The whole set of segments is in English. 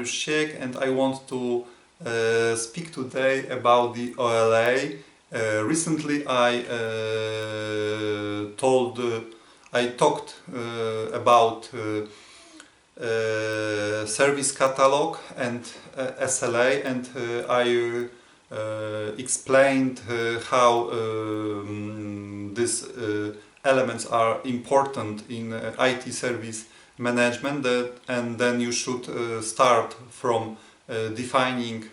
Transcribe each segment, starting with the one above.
Sheikh, and I want to speak today about the OLA. Recently I talked about service catalog and SLA, and I explained how these elements are important in IT service management, and then you should start from defining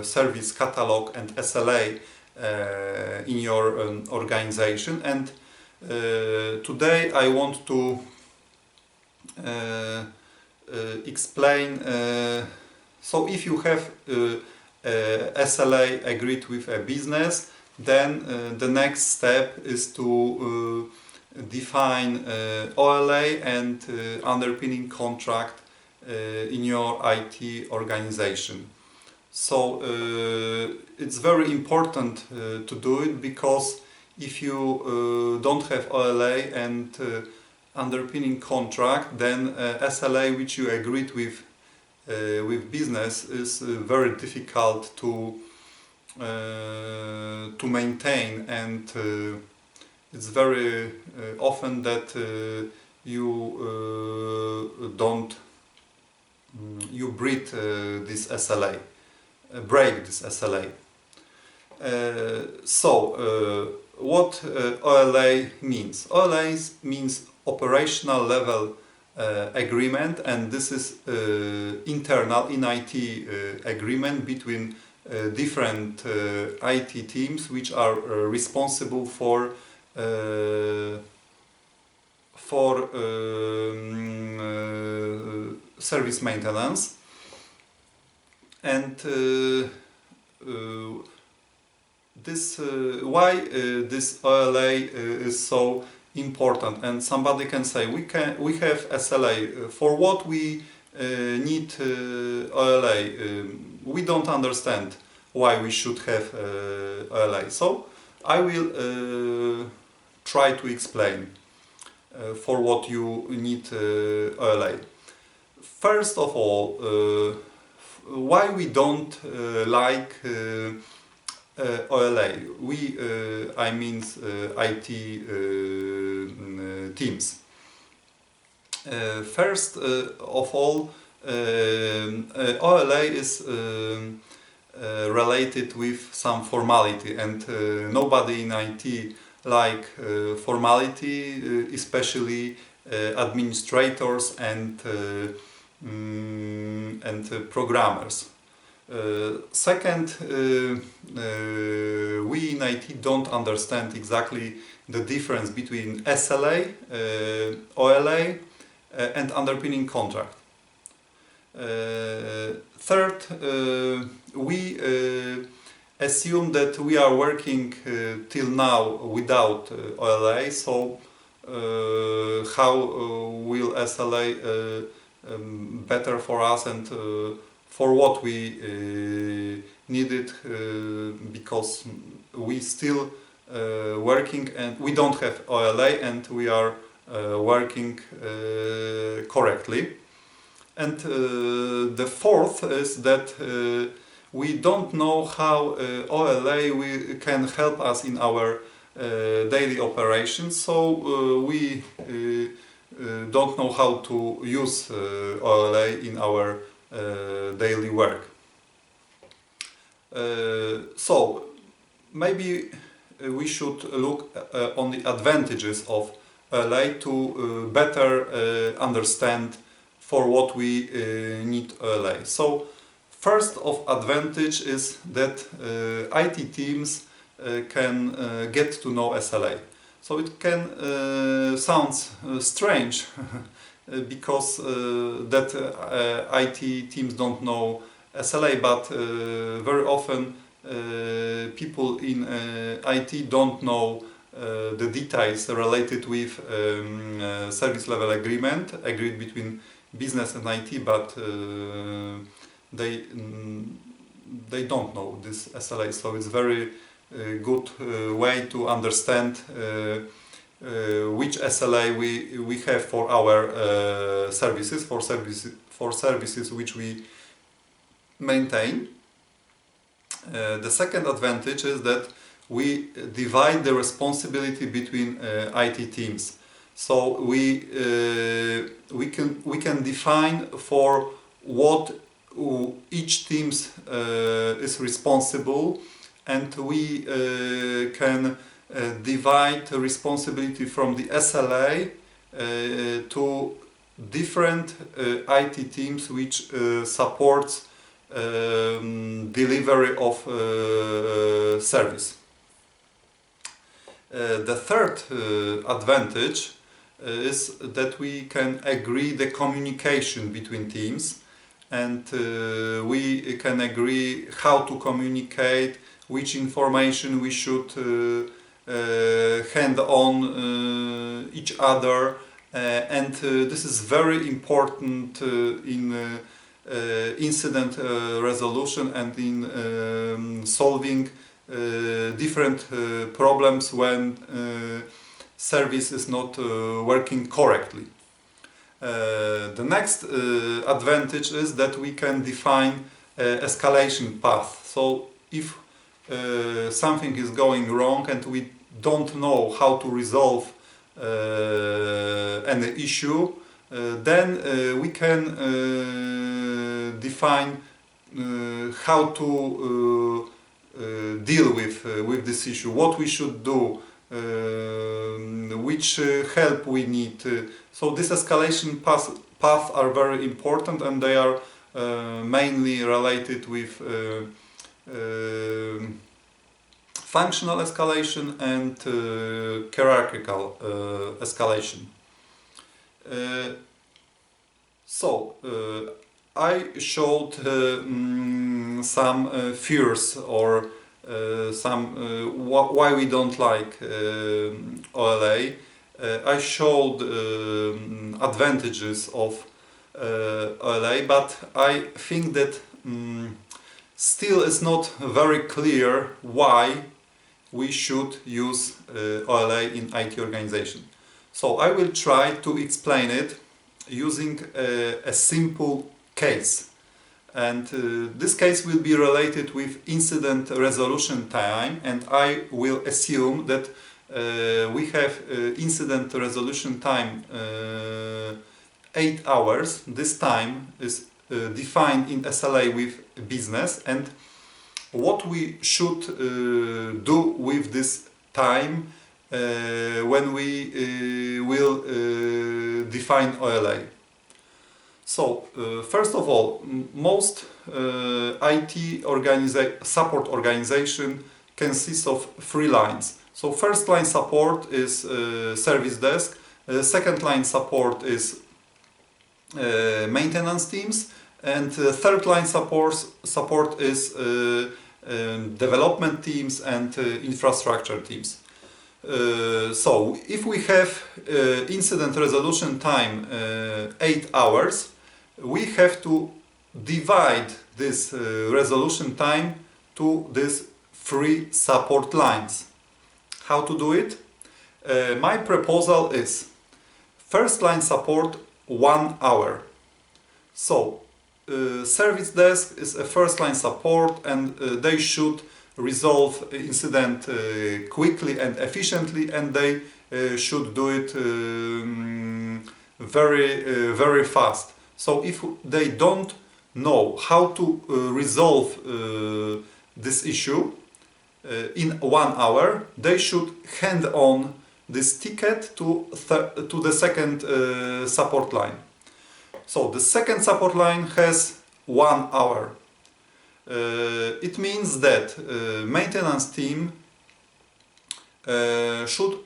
service catalog and SLA in your organization. And today I want to explain, so if you have SLA agreed with a business, then the next step is to define OLA and underpinning contract in your IT organization. So it's very important to do it, because if you don't have OLA and underpinning contract, then SLA which you agreed with business is very difficult to maintain, and it's very often that you break this SLA. What OLA means? OLA means operational level agreement, and this is internal in IT agreement between different IT teams which are responsible for service maintenance. And why this OLA is so important. And somebody can say, we have SLA, for what we need OLA? We don't understand why we should have OLA. So I will try to explain for what you need OLA. First of all, why we don't like OLA? I mean IT teams. First of all, OLA is related with some formality, and nobody in IT like formality, especially administrators and programmers. Second, we in IT don't understand exactly the difference between SLA, OLA, and underpinning contract. Third, we assume that we are working till now without OLA, so how will SLA better for us, and for what we need it, because we still working and we don't have OLA and we are working correctly. And the fourth is that we don't know how OLA can help us in our daily operations, so we don't know how to use OLA in our daily work. So maybe we should look on the advantages of OLA to better understand for what we need OLA. So first of advantage is that IT teams can get to know SLA. So it can sound strange because that IT teams don't know SLA, but very often people in IT don't know the details related with service level agreement agreed between business and IT, but they don't know this SLA. So it's very good way to understand which SLA we have for our services, for services which we maintain. The second advantage is that we divide the responsibility between IT teams. So we can define for what each team is responsible, and we can divide responsibility from the SLA to different IT teams which supports delivery of service. The third advantage is that we can agree the communication between teams, and we can agree how to communicate, which information we should hand on each other, and this is very important in incident resolution and in solving different problems when service is not working correctly. The next advantage is that we can define escalation path. So if something is going wrong and we don't know how to resolve any issue, then we can define how to deal with this issue, what we should do, which help we need. So this escalation path are very important, and they are mainly related with functional escalation and hierarchical escalation. I showed some fears or why we don't like OLA. I showed advantages of OLA, but I think that still it's not very clear why we should use OLA in IT organization. So I will try to explain it using a simple case. And this case will be related with incident resolution time, and I will assume that we have incident resolution time 8 hours. This time is defined in SLA with business, and what we should do with this time when we will define OLA. So, first of all, most IT support organization consists of 3 lines. So, first line support is service desk, second line support is maintenance teams, and third line support is development teams and infrastructure teams. So, if we have incident resolution time 8 hours, we have to divide this resolution time to these 3 support lines. How to do it? My proposal is first line support 1 hour. So, service desk is a first line support, and they should resolve incident quickly and efficiently, and they should do it very fast. So if they don't know how to resolve this issue in 1 hour, they should hand on this ticket to the second support line. So the second support line has 1 hour. It means that maintenance team should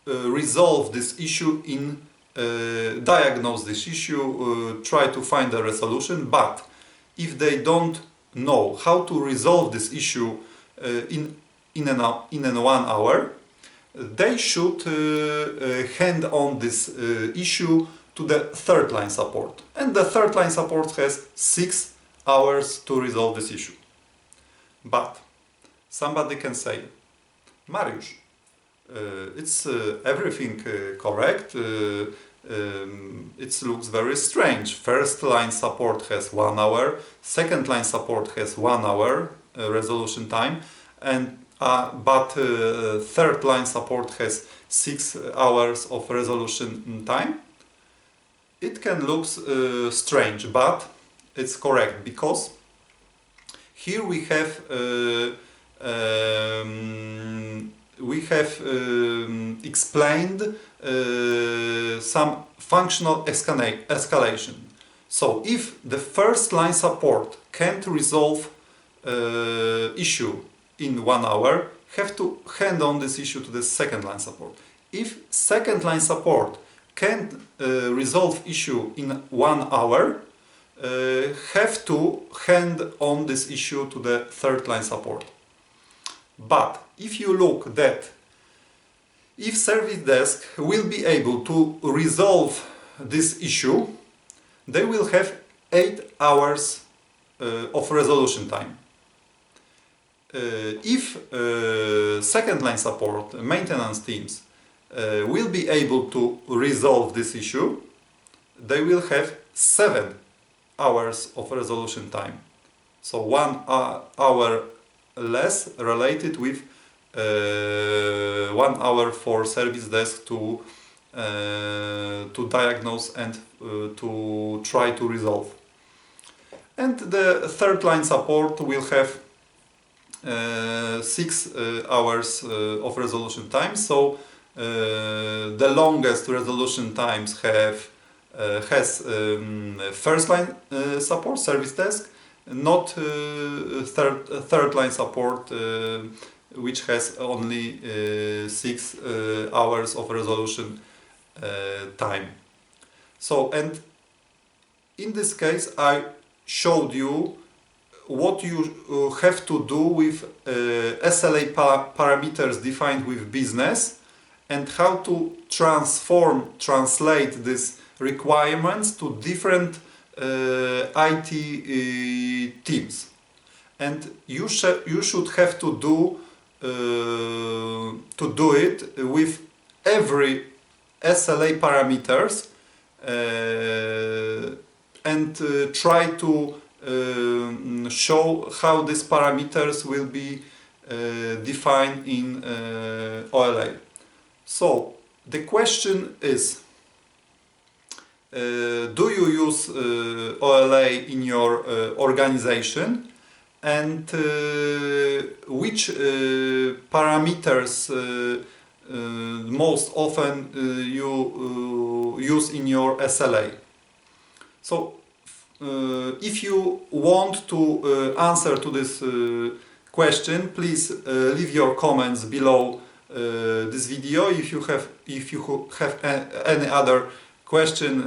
resolve this issue diagnose this issue, try to find a resolution, but if they don't know how to resolve this issue in 1 hour, they should hand on this issue to the third line support, and the third line support has 6 hours to resolve this issue. But somebody can say, Mariusz, it's everything correct, it looks very strange. First line support has 1 hour, second line support has 1 hour resolution time, and but third line support has 6 hours of resolution time. It can look strange, but it's correct, because here we have explained some functional escalation. So if the first line support can't resolve issue in 1 hour, have to hand on this issue to the second line support. If second line support can't resolve issue in 1 hour, have to hand on this issue to the third line support. But if you look that if service desk will be able to resolve this issue, they will have 8 hours of resolution time. If second line support maintenance teams will be able to resolve this issue, they will have 7 hours of resolution time. So 1 hour less, related with 1 hour for service desk to diagnose and to try to resolve. And the third line support will have 6 hours of resolution time. So the longest resolution times has first line support, service desk, not third line support, which has only 6 hours of resolution time. So, and in this case I showed you what you have to do with SLA parameters defined with business, and how to translate these requirements to different IT teams. And you should have to do it with every SLA parameters and try to show how these parameters will be defined in OLA. So the question is, do you use OLA in your organization, and which parameters most often you use in your SLA? So if you want to answer to this question, please leave your comments below this video. If you have any other question,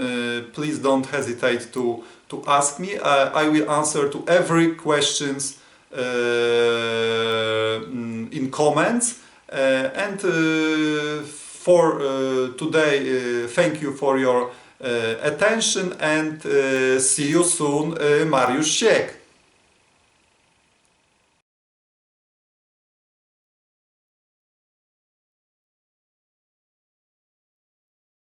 please don't hesitate to ask me. I will answer to every questions in comments. And for today, thank you for your attention, and see you soon. Mariusz Siek.